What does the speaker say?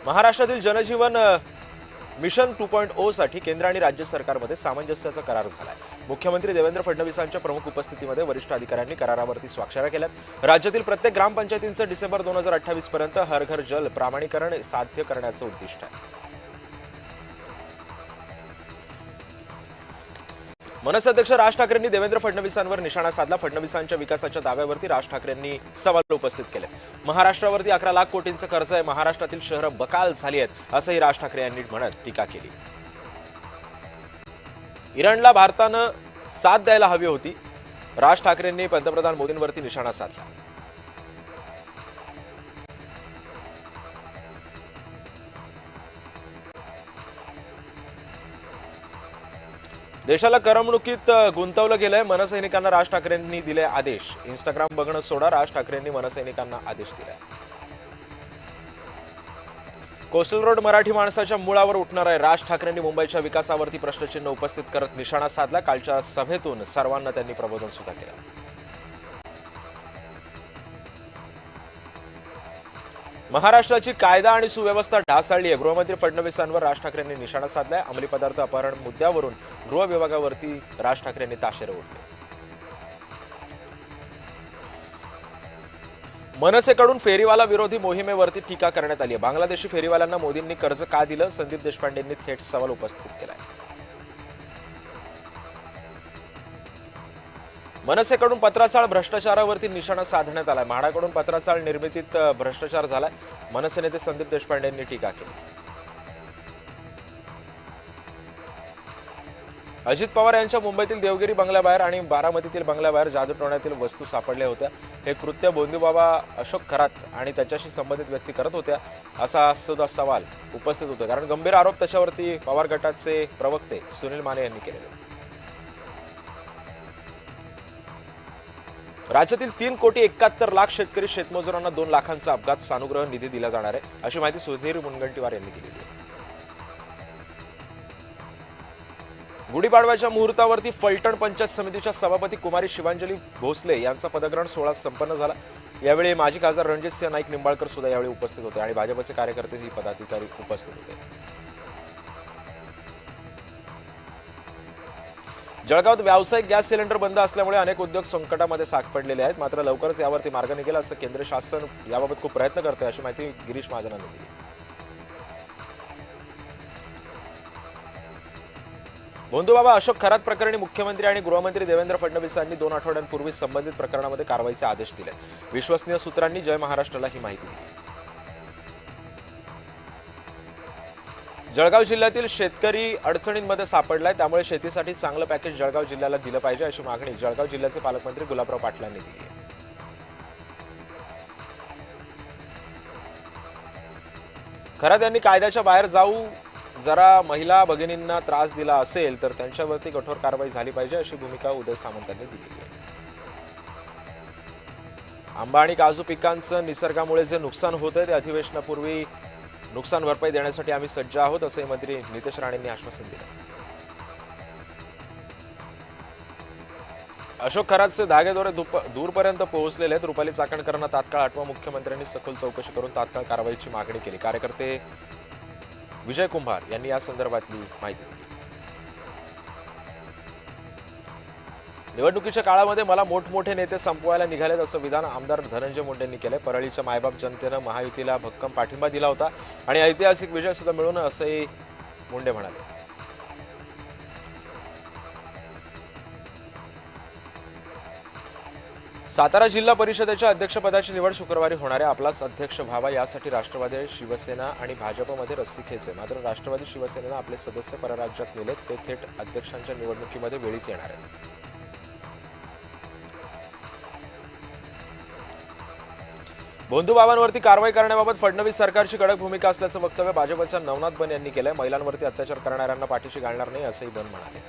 महाराष्ट्रातील जनजीवन मिशन 2.0 साठी केंद्र आणि राज्य सरकारमध्ये सामंजस्याचा करार झालाय। मुख्यमंत्री देवेंद्र फडणवीसांच्या प्रमुख उपस्थितीमध्ये वरिष्ठ अधिकाऱ्यांनी करारावरती स्वाक्षऱ्या केल्यात। राज्यातील प्रत्येक ग्रामपंचायतींचं डिसेंबर 2028 पर्यंत हर घर जल प्रमाणीकरण साध्य करण्याचं उद्दिष्ट आहे। मनसे अध्यक्ष राज ठाकरेंनी देवेंद्र फडणवीसांवर निशाणा साधला। फडणवीसांच्या विकासाच्या दाव्यावरती राज ठाकरेंनी सवाल उपस्थित केले। महाराष्ट्रावरती 11 लाख कोटींचं कर्ज आहे, महाराष्ट्रातील शहरं बकाल झाली आहेत असंही राज ठाकरे यांनी म्हणत टीका केली। इराणला भारतानं साथ द्यायला हवी होती, राज ठाकरेंनी पंतप्रधान मोदींवरती निशाणा साधला। देशाला करमणुकीत गुंतवलं गेलंय, मनसैनिकांना राज ठाकरेंनी दिले आदेश। इंस्टाग्राम बघणं सोडा, राज ठाकरेंनी मनसैनिकांना आदेश दिलाय। कोस्टल रोड मराठी माणसाच्या मुळावर उठणार आहे, राज ठाकरेंनी मुंबईच्या विकासावरती प्रश्नचिन्ह उपस्थित करत निशाणा साधला। कालच्या सभेतून सर्वांना त्यांनी प्रबोधन सुद्धा केलं। महाराष्ट्राची कायदा आणि सुव्यवस्था ढासळली आहे, गृहमंत्री फडणवीसांवर राज ठाकरेंनी निशाणा साधलाय। अंमली पदार्थ अपहरण मुद्द्यावरून गृह विभागावरती राज ठाकरेंनी ताशेरे ओढले। मनसेकडून फेरीवाला विरोधी मोहिमेवरती टीका करण्यात आली आहे। बांगलादेशी फेरीवाल्यांना मोदींनी कर्ज का दिलं, संदीप देशपांडेंनी थेट सवाल उपस्थित केलाय। मनसेकडून पत्राचाळ भ्रष्टाचारावरती निशाणा साधण्यात आलाय। म्हाडाकडून पत्राचाळ निर्मितीत भ्रष्टाचार झालाय, मनसे नेते संदीप देशपांडेंनी टीका केली। अजित पवार यांच्या मुंबईतील देवगिरी बंगल्याबाहेर आणि बारामतीतील बंगल्याबाहेर जादूटोण्यातील वस्तू सापडल्या होत्या। हे कृत्य बोंदूबाबा अशोक खरात आणि त्याच्याशी संबंधित व्यक्ती करत होत्या असा सुद्धा सवाल उपस्थित होता, कारण गंभीर आरोप त्याच्यावरती पवार गटाचे प्रवक्ते सुनील माने यांनी केलेले। राज्यातील 3,71,00,000 शेतकरी शेतमजुरांना 2 लाखांचा अपघात सानुग्रह निधी दिला जाणार आहे, अशी माहिती सुधीर मुनगंटीवार यांनी दिली आहे। गुढीपाडव्याच्या मुहूर्तावरती फलटण पंचायत समितीच्या सभापती कुमारी शिवांजली भोसले यांचा पदग्रहण सोहळा संपन्न झाला। यावेळी माजी खासदार रणजितसिंह नाईक निंबाळकर सुद्धा यावेळी उपस्थित होते आणि भाजपचे कार्यकर्तेही पदाधिकारी उपस्थित होते। जळगावात व्यावसायिक गॅस सिलेंडर बंद असल्यामुळे अनेक उद्योग संकटामध्ये सापडलेले आहेत, मात्र लवकरच यावरती मार्ग निघेल असं केंद्र शासन याबाबत खूप प्रयत्न करते, अशी माहिती गिरीश महाजनांनी दिली। बोंदूबाबा अशोक खरात प्रकरणी मुख्यमंत्री आणि गृहमंत्री देवेंद्र फडणवीसांनी 2 आठवड्यांपूर्वी संबंधित प्रकरणामध्ये कारवाईचे आदेश दिले। विश्वसनीय सूत्रांनी जय महाराष्ट्राला ही माहिती दिली। जळगाव जिल्ह्यातील शेतकरी अडचणींमध्ये सापडलाय, त्यामुळे शेतीसाठी चांगलं पॅकेज जळगाव जिल्ह्याला दिलं पाहिजे अशी मागणी जळगाव जिल्ह्याचे पालकमंत्री गुलाबराव पाटलांनी दिली आहे। खरात यांनी कायद्याच्या बाहेर जाऊ जरा महिला भगिनींना त्रास दिला असेल तर त्यांच्यावरती कठोर कारवाई झाली पाहिजे अशी भूमिका उदय सामंतांनी दिली आहे। आंबा आणि काजू पिकांचं निसर्गामुळे जे नुकसान होतंय ते अधिवेशनापूर्वी नुकसान भरपाई देण्यासाठी आम्ही सज्ज आहोत असंही मंत्री नितेश राणेंनी आश्वासन दिलं। अशोक खरातचे धागेदोरे दूरपर्यंत पोहोचलेले आहेत, रुपाली चाकणकरांना तात्काळ हटवा, मुख्यमंत्र्यांनी सखोल चौकशी करून तात्काळ कारवाईची मागणी केली। कार्यकर्ते विजय कुंभार यांनी या संदर्भातली माहिती दिली। निवडणुकीच्या काळामध्ये मला मोठमोठे नेते संपवायला निघालेत असं विधान आमदार धनंजय मुंडेंनी केलंय। परळीच्या मायबाप जनतेनं महायुतीला भक्कम पाठिंबा दिला होता आणि ऐतिहासिक विजय सुद्धा मिळवून असंही मुंडे म्हणाले। सातारा जिल्हा परिषदेच्या अध्यक्षपदाची निवड शुक्रवारी होणार आहे। आपलाच अध्यक्ष व्हावा यासाठी राष्ट्रवादी, शिवसेना आणि भाजपमध्ये रस्सीखेच आहे, मात्र राष्ट्रवादी शिवसेनेनं आपले सदस्य परराज्यात नेलेत, ते थेट अध्यक्षांच्या निवडणुकीमध्ये वेळीच येणार आहेत। बोंदूबाबांवरती कारवाई करण्याबाबत फडणवीस सरकारची कडक भूमिका असल्याचं वक्तव्य भाजपच्या नवनाथ बन यांनी केलंय। महिलांवरती अत्याचार करणाऱ्यांना पाठीशी घालणार नाही असंही बन म्हणाले।